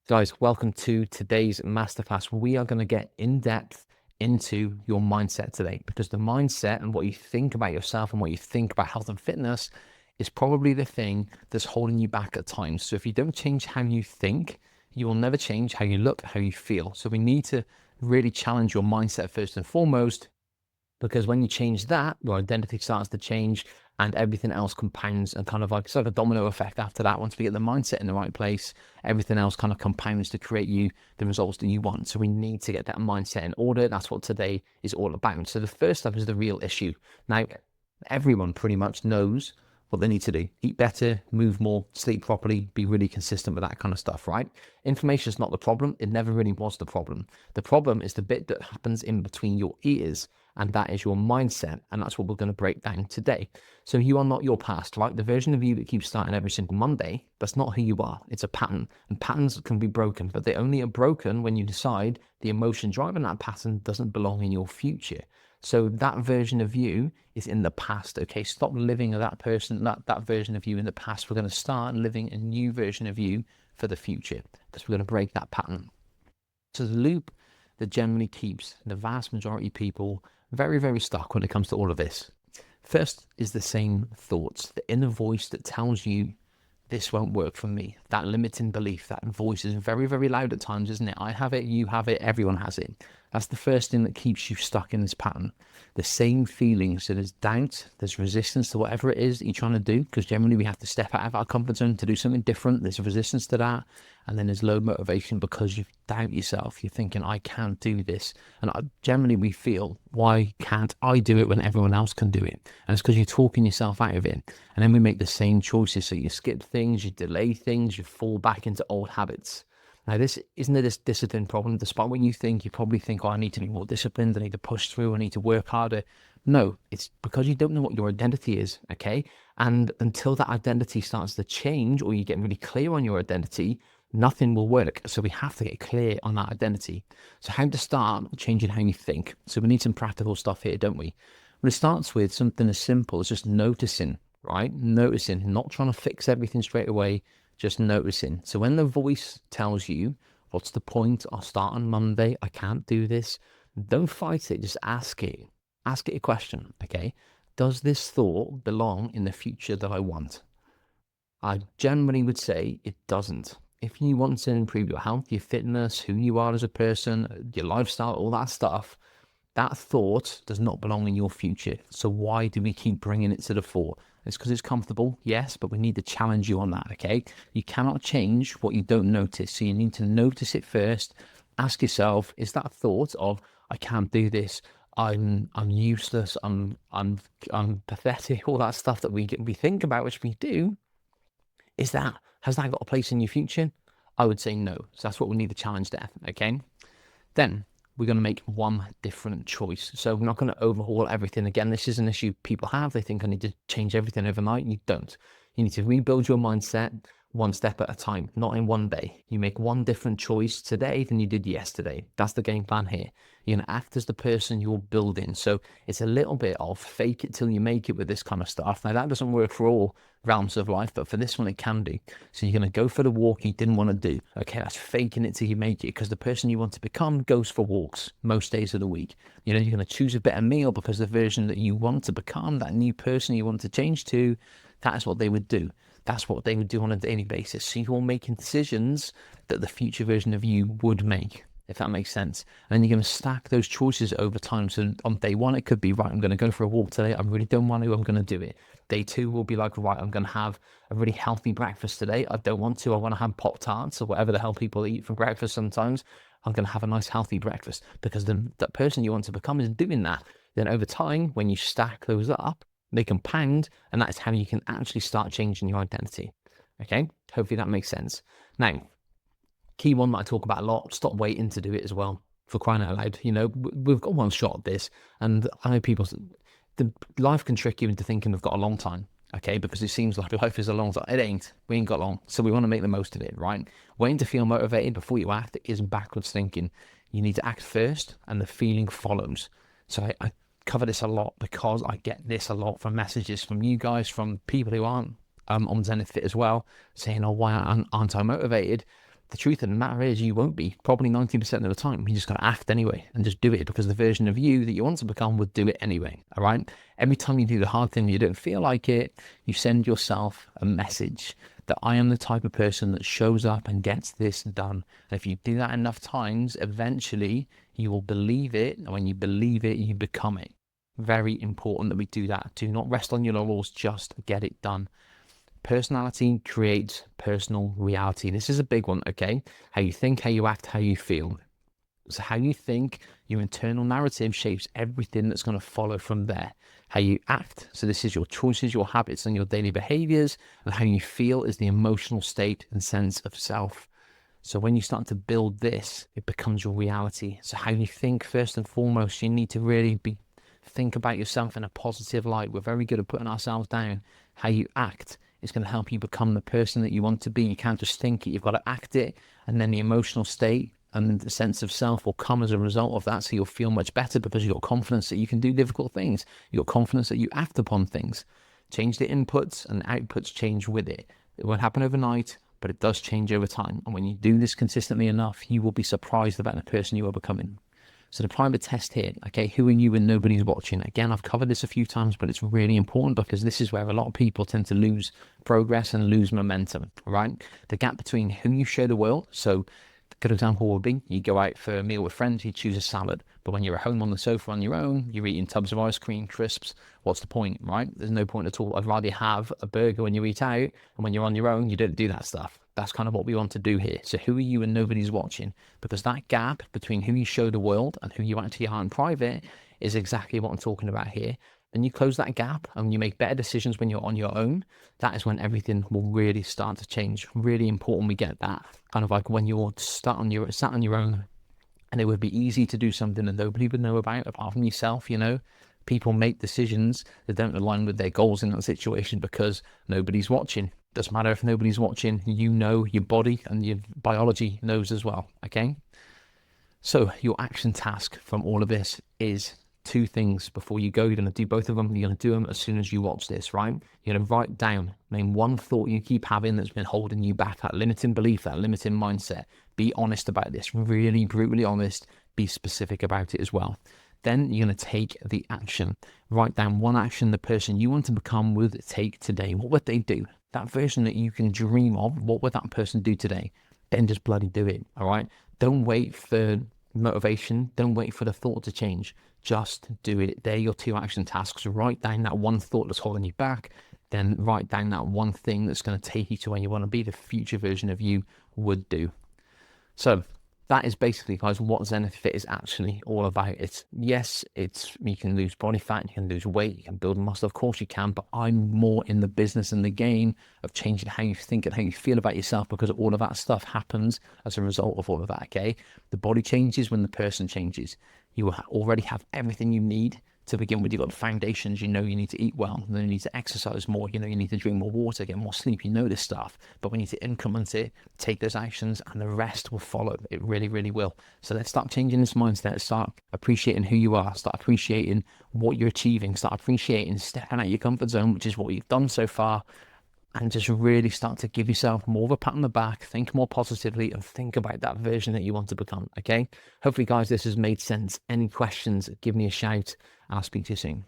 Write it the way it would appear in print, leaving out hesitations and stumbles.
Guys, welcome to today's masterclass. We are going to get in depth into your mindset today because the mindset and what you think about yourself and what you think about health and fitness is probably the thing that's holding you back at times. So if you don't change how you think, you will never change how you look, how you feel. So we need to really challenge your mindset first and foremost, because when you change that, your identity starts to change and everything else compounds and kind of like it's like a domino effect after that. Once we get the mindset in the right place, everything else kind of compounds to create you the results that you want. So we need to get that mindset in order. That's what today is all about. So the first step is the real issue. Now, everyone pretty much knows what they need to do: eat better, move more, sleep properly, be really consistent with that kind of stuff, right? Information is not the problem. It never really was the problem. The problem is the bit that happens in between your ears, and that is your mindset. And that's what we're going to break down today. So you are not your past, right? The version of you that keeps starting every single Monday, that's not who you are. It's a pattern, and patterns can be broken, but they only are broken when you decide the emotion driving that pattern doesn't belong in your future. So that version of you is in the past. Okay, stop living that person, that version of you in the past. We're going to start living a new version of you for the future, because we're going to break that pattern. So the loop that generally keeps the vast majority of people very, very stuck when it comes to all of this. First is the same thoughts, the inner voice that tells you this won't work for me. That limiting belief, that voice is very, very loud at times, isn't it? I have it, you have it, everyone has it. That's the first thing that keeps you stuck in this pattern. The same feelings. So there's doubt, there's resistance to whatever it is that you're trying to do, because generally we have to step out of our comfort zone to do something different. There's resistance to that. And then there's low motivation because you doubt yourself. You're thinking, I can't do this. And generally we feel, why can't I do it when everyone else can do it? And it's because you're talking yourself out of it. And then we make the same choices. So you skip things, you delay things, you fall back into old habits. Now, this isn't a discipline problem. Despite what you think, you probably think, oh, I need to be more disciplined. I need to push through. I need to work harder. No, it's because you don't know what your identity is, okay? And until that identity starts to change, or you get really clear on your identity, nothing will work. So we have to get clear on that identity. So how to start changing how you think? So we need some practical stuff here, don't we? Well, it starts with something as simple as just noticing, right? Noticing, not trying to fix everything straight away, just noticing. So when the voice tells you, what's the point? I'll start on Monday. I can't do this. Don't fight it. Just ask it. Ask it a question, okay? Does this thought belong in the future that I want? I generally would say it doesn't. If you want to improve your health, your fitness, who you are as a person, your lifestyle, all that stuff, that thought does not belong in your future. So why do we keep bringing it to the fore? It's because it's comfortable, yes, but we need to challenge you on that, okay? You cannot change what you don't notice. So you need to notice it first. Ask yourself, is that thought of, I can't do this, I'm useless, I'm pathetic, all that stuff that we think about, which we do, has that got a place in your future? I would say no. So that's what we need to challenge there, okay? Then we're going to make one different choice. So we're not going to overhaul everything again. This is an issue people have. They think I need to change everything overnight. You don't. You need to rebuild your mindset one step at a time, not in one day. You make one different choice today than you did yesterday. That's the game plan here. You're going to act as the person you're building. So it's a little bit of fake it till you make it with this kind of stuff. Now, that doesn't work for all realms of life, but for this one, it can do. So you're going to go for the walk you didn't want to do. Okay, that's faking it till you make it, because the person you want to become goes for walks most days of the week. You know, you're going to choose a better meal because the version that you want to become, that new person you want to change to, that is what they would do. That's what they would do on a daily basis. So you're making decisions that the future version of you would make, if that makes sense. And then you're going to stack those choices over time. So on day one, it could be, right, I'm going to go for a walk today. I really don't want to. I'm going to do it. Day two will be like, right, I'm going to have a really healthy breakfast today. I don't want to. I want to have Pop-Tarts or whatever the hell people eat for breakfast sometimes. I'm going to have a nice healthy breakfast, because that person you want to become is doing that. Then over time, when you stack those up, they compound, and that is how you can actually start changing your identity. Okay, hopefully that makes sense. Now, key one that I talk about a lot: stop waiting to do it as well. For crying out loud, you know, we've got one shot at this, and I know the life can trick you into thinking we've got a long time. Okay, because it seems like life is a long time. It ain't. We ain't got long, so we want to make the most of it, right? Waiting to feel motivated before you act is backwards thinking. You need to act first, and the feeling follows. So I cover this a lot because I get this a lot from messages from you guys, from people who aren't on Zenith Fit as well, saying, oh, why aren't I motivated? The truth of the matter is you won't be, probably 90% of the time. You just got to act anyway and just do it, because the version of you that you want to become would do it anyway. All right. Every time you do the hard thing, you don't feel like it, you send yourself a message that I am the type of person that shows up and gets this done. And if you do that enough times, eventually you will believe it. And when you believe it, you become it. Very important that we do that. Do not rest on your laurels, just get it done. Personality creates personal reality. This is a big one, okay? How you think, how you act, how you feel. So how you think, your internal narrative shapes everything that's going to follow from there. How you act, so this is your choices, your habits, and your daily behaviors. And how you feel is the emotional state and sense of self. So when you start to build this, it becomes your reality. So how you think, first and foremost, you need to really think about yourself in a positive light. We're very good at putting ourselves down. How you act is going to help you become the person that you want to be. You can't just think it, you've got to act it. And then the emotional state and the sense of self will come as a result of that. So you'll feel much better because you've got confidence that you can do difficult things. You've got confidence that you act upon things. Change the inputs and outputs change with it. It won't happen overnight, but it does change over time. And when you do this consistently enough, you will be surprised about the person you are becoming. So the private test here, okay, who are you when nobody's watching? Again, I've covered this a few times, but it's really important because this is where a lot of people tend to lose progress and lose momentum, right? The gap between who you show the world. So a good example would be you go out for a meal with friends, you choose a salad. But when you're at home on the sofa on your own, you're eating tubs of ice cream, crisps. What's the point, right? There's no point at all. I'd rather have a burger when you eat out, and when you're on your own, you don't do that stuff. That's kind of what we want to do here. So who are you when nobody's watching? Because that gap between who you show the world and who you actually are in private is exactly what I'm talking about here. And you close that gap and you make better decisions when you're on your own. That is when everything will really start to change. Really important we get that. Kind of like when you're sat on your own, and it would be easy to do something that nobody would know about apart from yourself, you know. People make decisions that don't align with their goals in that situation because nobody's watching. Doesn't matter if nobody's watching, you know, your body and your biology knows as well, okay? So your action task from all of this is two things before you go. You're going to do both of them. You're going to do them as soon as you watch this, right? You're going to write down, name one thought you keep having that's been holding you back, that limiting belief, that limiting mindset. Be honest about this, really brutally honest. Be specific about it as well. Then you're going to take the action. Write down one action the person you want to become would take today. What would they do? That version that you can dream of, what would that person do today? Then just bloody do it, all right? Don't wait for motivation. Don't wait for the thought to change. Just do it. They're your two action tasks. Write down that one thought that's holding you back. Then write down that one thing that's going to take you to where you want to be, the future version of you would do. So that is basically, guys, what Zenith Fit is actually all about. It's you can lose body fat, you can lose weight, you can build muscle, of course you can, but I'm more in the business and the game of changing how you think and how you feel about yourself, because all of that stuff happens as a result of all of that, okay? The body changes when the person changes. You will already have everything you need to begin with. You've got the foundations. You know you need to eat well, then you need to exercise more, you know you need to drink more water, get more sleep, you know this stuff, but we need to implement it, take those actions, and the rest will follow. It really will. So let's start changing this mindset. Start appreciating who you are, start appreciating what you're achieving, start appreciating stepping out your comfort zone, which is what you've done so far, and just really start to give yourself more of a pat on the back, think more positively, and think about that version that you want to become, okay? Hopefully, guys, this has made sense. Any questions, give me a shout, and I'll speak to you soon.